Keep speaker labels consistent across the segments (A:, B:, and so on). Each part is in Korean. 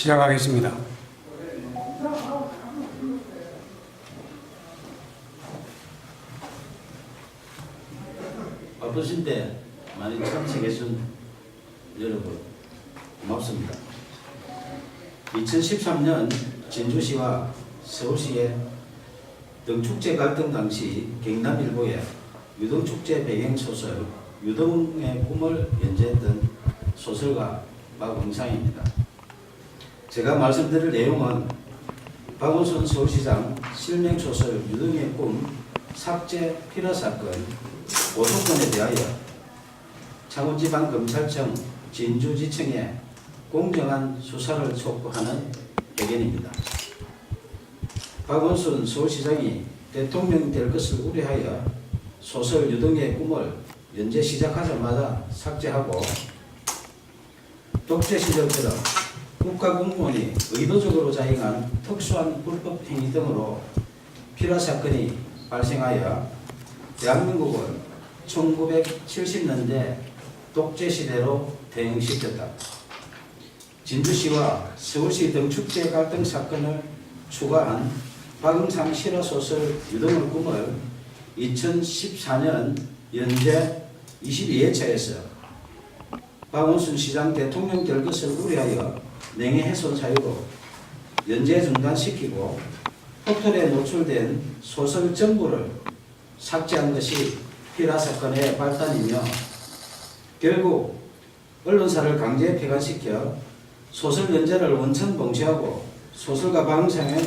A: 시작하겠습니다.
B: 바쁘신 때 많이 참석해준 여러분 고맙습니다. 2013년 진주시와 서울시의 등축제 갈등 당시 경남일보에 유등축제 배경소설 유등의 꿈을 연재했던 소설가 박응상입니다. 제가 말씀드릴 내용은 박원순 서울시장 실명소설 유등의 꿈 삭제 필화사건 고소건에 대하여 창원지방검찰청 진주지청에 공정한 수사를 촉구하는 의견입니다. 박원순 서울시장이 대통령이 될 것을 우려하여 소설 유등의 꿈을 연재 시작하자마자 삭제하고 독재 시절처럼 국가공무원이 의도적으로 자행한 특수한 불법 행위 등으로 필화사건이 발생하여 대한민국을 1970년대 독재시대로 대응시켰다. 진주시와 서울시 등축제 갈등 사건을 추가한 박응상 실화소설 유등의 꿈을 2014년 연재 22회차에서 박원순 시장 대통령 될 것을 우려하여 명예훼손 사유로 연재 중단시키고 포털에 노출된 소설 전부를 삭제한 것이 필화사건의 발단이며 결국 언론사를 강제 폐간시켜 소설 연재를 원천 봉쇄하고 소설가 박응상의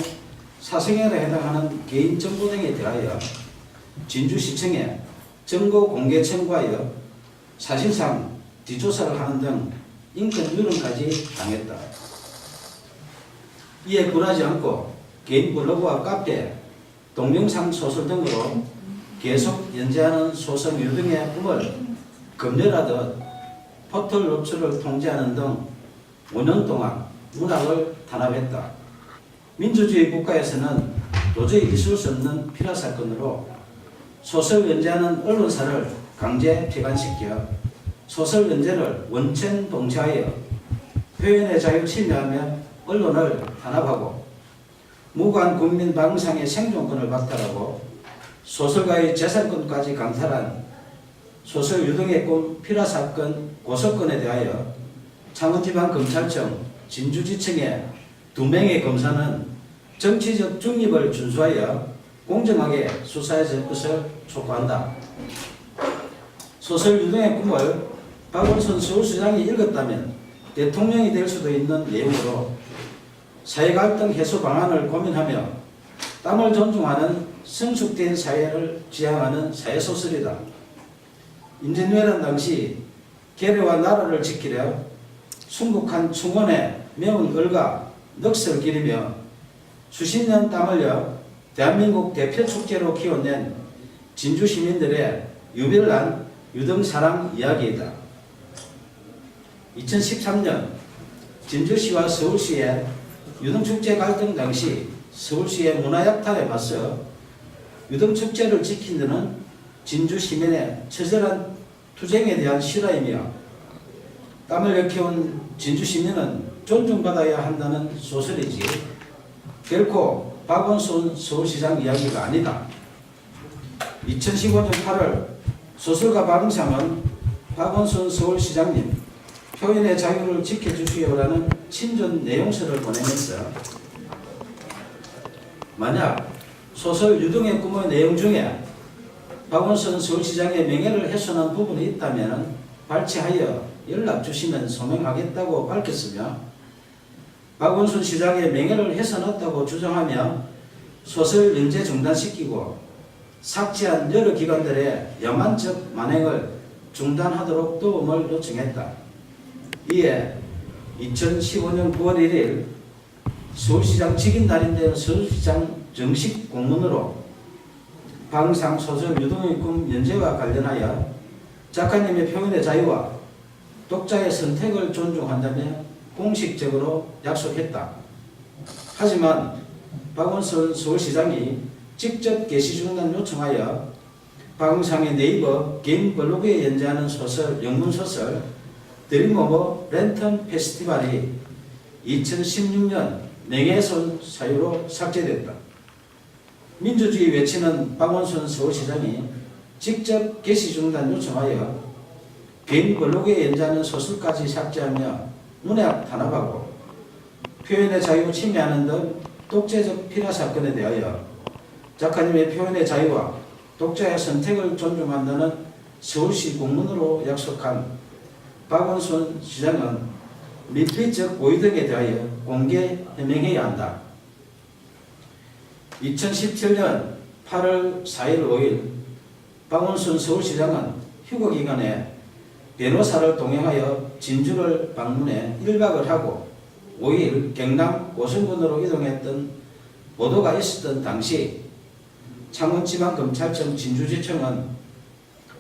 B: 사생활에 해당하는 개인 정보 등에 대하여 진주시청에 정보 공개 청구하여 사실상 뒷조사를 하는 등 인권 유린까지 당했다. 이에 굴하지 않고 개인 블로그와 카페, 동영상 소설 등으로 계속 연재하는 소설 유등의 꿈을 검열하듯 포털 노출을 통제하는 등 5년 동안 문학을 탄압했다. 민주주의 국가에서는 도저히 있을 수 없는 필화사건으로 소설 연재하는 언론사를 강제 폐간시켜 소설 연재를 원천 봉쇄하여 표현의 자유를 침해하며 언론을 탄압하고 무고한 국민 박응상의 생존권을 박탈하고 소설가의 재산권까지 강탈한 소설 유등의 꿈 필화사건 고소건에 대하여 창원지방검찰청 진주지청의 2명의 검사는 정치적 중립을 준수하여 공정하게 수사해 줄 것을 촉구한다. 소설 유등의 꿈을 박원순 서울시장이 읽었다면 대통령이 될 수도 있는 내용으로 사회갈등 해소 방안을 고민하며 땀을 존중하는 성숙된 사회를 지향하는 사회소설이다. 임진왜란 당시 계례와 나라를 지키려 순국한 충원에 매운 얼과 넋을 기리며 수십 년 땀 흘려 대한민국 대표 축제로 키워낸 진주 시민들의 유별난 유등사랑 이야기이다. 2013년 진주시와 서울시의 유등축제 갈등 당시 서울시의 문화약탈에 맞서 유등축제를 지킨 데는 진주 시민의 처절한 투쟁에 대한 실화이며 땀을 일깨운 진주 시민은 존중받아야 한다는 소설이지 결코 박원순 서울시장 이야기가 아니다. 2015년 8월 소설가 박응상은 박원순 서울시장님 표현의 자유를 지켜주시오라는 친전 내용서를 보내면서 만약 소설 유등의 꿈의 내용 중에 박원순 서울시장의 명예를 훼손한 부분이 있다면 발췌하여 연락 주시면 소명하겠다고 밝혔으며 박원순 시장의 명예를 훼손했다고 주장하며 소설 연재 중단시키고 삭제한 여러 기관들의 야만적 만행을 중단하도록 도움을 요청했다. 이에 2015년 9월 1일 서울시장 직인 날인데 서울시장 정식 공문으로 박응상 소설 유등의 꿈 연재와 관련하여 작가님의 표현의 자유와 독자의 선택을 존중한다며 공식적으로 약속했다. 하지만 박원순 서울시장이 직접 게시 중단 요청하여 박응상의 네이버 개인 블로그에 연재하는 소설, 영문소설 드림오버 랜턴 페스티벌이 2016년 명예훼손 사유로 삭제됐다. 민주주의 외치는 박원순 서울시장이 직접 게시 중단 요청하여 개인 블로그에 연재하는 소설까지 삭제하며 문학 탄압하고 표현의 자유 침해하는 등 독재적 피라 사건에 대하여 작가님의 표현의 자유와 독자의 선택을 존중한다는 서울시 공문으로 약속한 박원순 시장은 밀폐적 고의 등에 대하여 공개 해명해야 한다. 2017년 8월 4일 5일 박원순 서울시장은 휴거기간에 변호사를 동행하여 진주를 방문해 1박을 하고 5일 경남 고성군으로 이동했던 보도가 있었던 당시 창원지방검찰청 진주지청은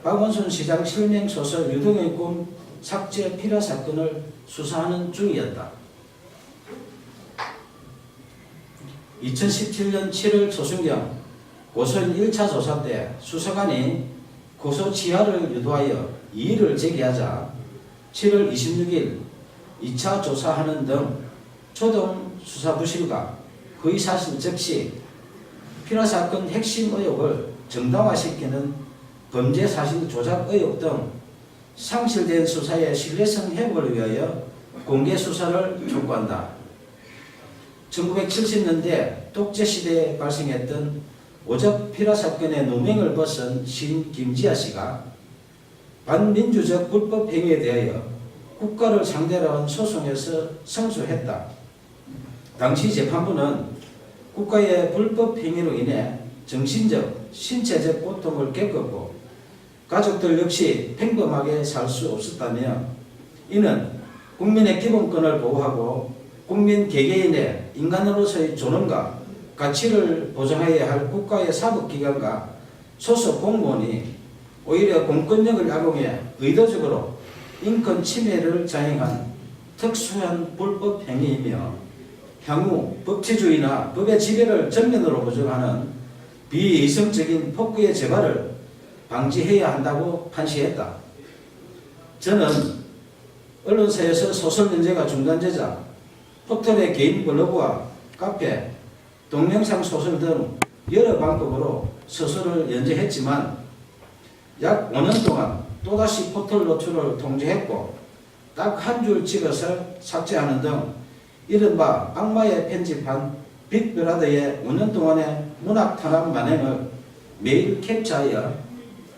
B: 박원순 시장 실명소설 유등의 꿈 삭제 피라 사건을 수사하는 중이었다. 2017년 7월 초순경 고소인 1차 조사 때 수사관이 고소 취하를 유도하여 이의를 제기하자 7월 26일 2차 조사하는 등 초동 수사 부실과 거의 사실 적시 피라 사건 핵심 의혹을 정당화시키는 범죄 사실 조작 의혹 등 상실된 수사의 신뢰성 회복을 위하여 공개 수사를 촉구한다. 1970년대 독재시대에 발생했던 오적 피라 사건의 누명을 벗은 시인 김지아 씨가 반민주적 불법 행위에 대하여 국가를 상대로 한 소송에서 승소했다. 당시 재판부는 국가의 불법 행위로 인해 정신적, 신체적 고통을 겪었고 가족들 역시 평범하게 살 수 없었다며 이는 국민의 기본권을 보호하고 국민 개개인의 인간으로서의 존엄과 가치를 보장해야 할 국가의 사법기관과 소속 공무원이 오히려 공권력을 악용해 의도적으로 인권 침해를 자행한 특수한 불법 행위이며 향후 법치주의나 법의 지배를 전면으로 부정하는 비이성적인 폭구의 재발을 방지해야 한다고 판시했다. 저는 언론사에서 소설 연재가 중단되자 포털의 개인 블로그와 카페, 동영상 소설 등 여러 방법으로 소설을 연재했지만 약 5년 동안 또다시 포털 노출을 통제했고 딱 한 줄 찍어서 삭제하는 등 이른바 악마의 편집한 빅브라더의 5년 동안의 문학 탄압 만행을 매일 캡처하여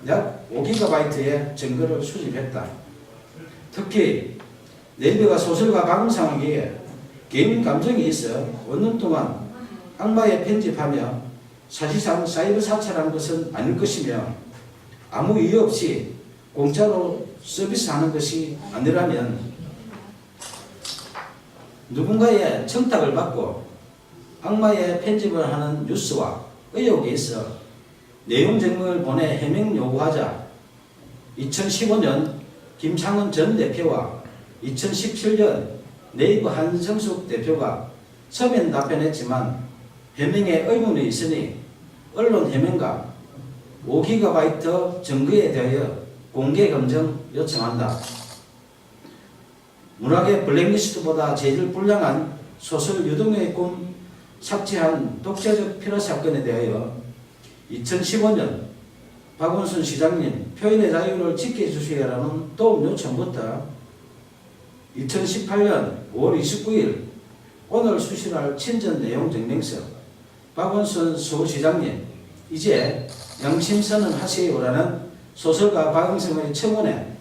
B: 약 5GB의 증거를 수집했다. 특히 네이버가 소설가 방송하기에 개인 감정이 있어 5년 동안 악마의 편집하며 사실상 사이버 사찰한 것은 아닐 것이며 아무 이유 없이 공짜로 서비스하는 것이 아니라면 누군가의 청탁을 받고 악마의 편집을 하는 뉴스와 의혹이 있어 내용 증명을 보내 해명 요구하자 2015년 김창원 전 대표와 2017년 네이버 한성숙 대표가 서면 답변했지만 해명에 의문이 있으니 언론 해명과 5GB 증거에 대하여 공개 검증 요청한다. 문학의 블랙리스트보다 제일 불량한 소설 유등의 꿈 삭제한 독재적 피라 사건에 대하여 2015년 박원순 시장님 표현의 자유를 지켜주시라는 도움 요청부터 2018년 5월 29일 오늘 수신할 친전 내용 증명서 박원순 서울시장님 이제 양심선언 하세요라는 소설가 박응성의 청원에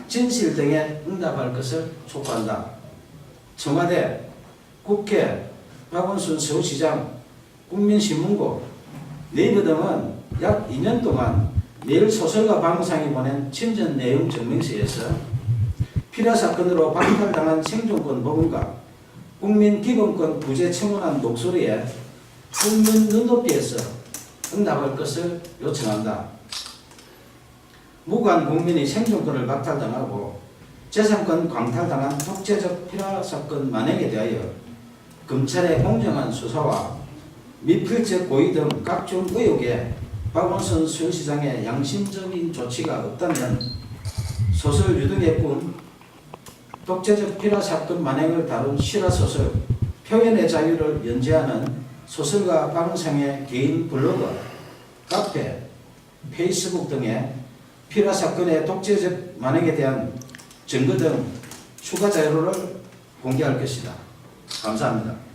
B: 진실 등에 응답할 것을 촉구한다. 청와대, 국회, 박원순 서울시장, 국민신문고, 네이버 등은 약 2년 동안 매일 소설가 박응성이 보낸 친전 내용 증명서에서 피라 사건으로 박탈당한 생존권 보험과 국민 기본권 부재 청원한 목소리에 국민 눈높이에서 응답할 것을 요청한다. 무관 국민이 생존권을 박탈당하고 재산권 광탈당한 독재적 피라 사건 만행에 대하여 검찰의 공정한 수사와 미필적 고의 등 각종 의혹에 박원순 서울시장의 양심적인 조치가 없다면 소설 유등의 꿈 독재적 피라 사건 만행을 다룬 실화소설 표현의 자유를 연재하는 소설가 방상의 개인 블로그, 카페, 페이스북 등에 피라 사건의 독재적 만행에 대한 증거 등 추가 자료를 공개할 것이다. 감사합니다.